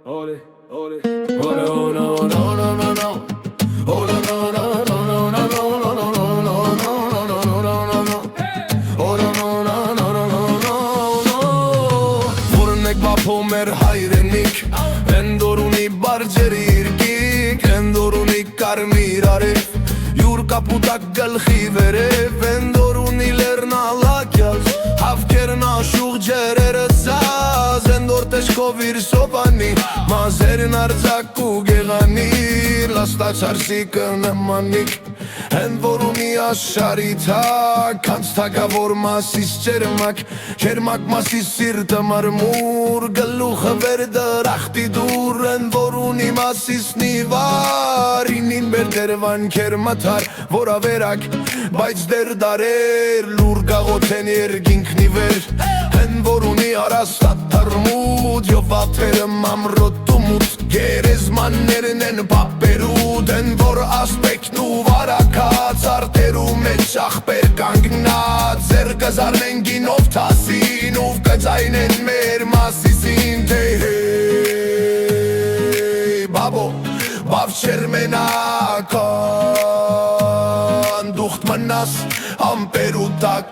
Ole, ole, ole, oh no, no, no, no, no. Oh no, no, no, no, no, no, no, no, no, no, no, no, no, no, no, no. Oh no, no, no, no, no, no, no, no. Որնեք բապում էր հայրենիք, Էնդորունի բարջերի իրկիկ, Էնդորունի կարմիր արև, Յուր կապուտակ գլխի վերև, Էնդորունի լերնալակյազ, Հավքերն աշուղ ջերերը զազ, Էնդոր տեշկով իր սոպանի, Մազերն արձակ ու գեղանիր, Լաստաչար սիկը նմանիկ, Էնդորունի աշարի թակ, Կանց թակավոր մասիս ջերմակ, Ջերմակ մասիս սիրտը մարմուր, Գլուխը վեր դրախտի դուր, Էնդորունի մասիս նիվար, Ինին բեր դերվան կեր մաթար, Որավերակ, բայց դեր դարեր, Լուր գաղոթեն երգինքնի վեր, Էնդորունի արաստատ թրմուտ, Եվ ատերը մամրոտումուտ, Գերեզմաններն են պապերուտ, Էնդոր ասպեկն ու վարակած, Արտերու մեջ աղբեր կանգնած, Ձեր կզարնեն գինով թասին, Ով կծայնեն մեր մասիսին, Թե հեյ, բաբո, բավ չեր մենական, Դուղտ մնաս ամպերու տակ,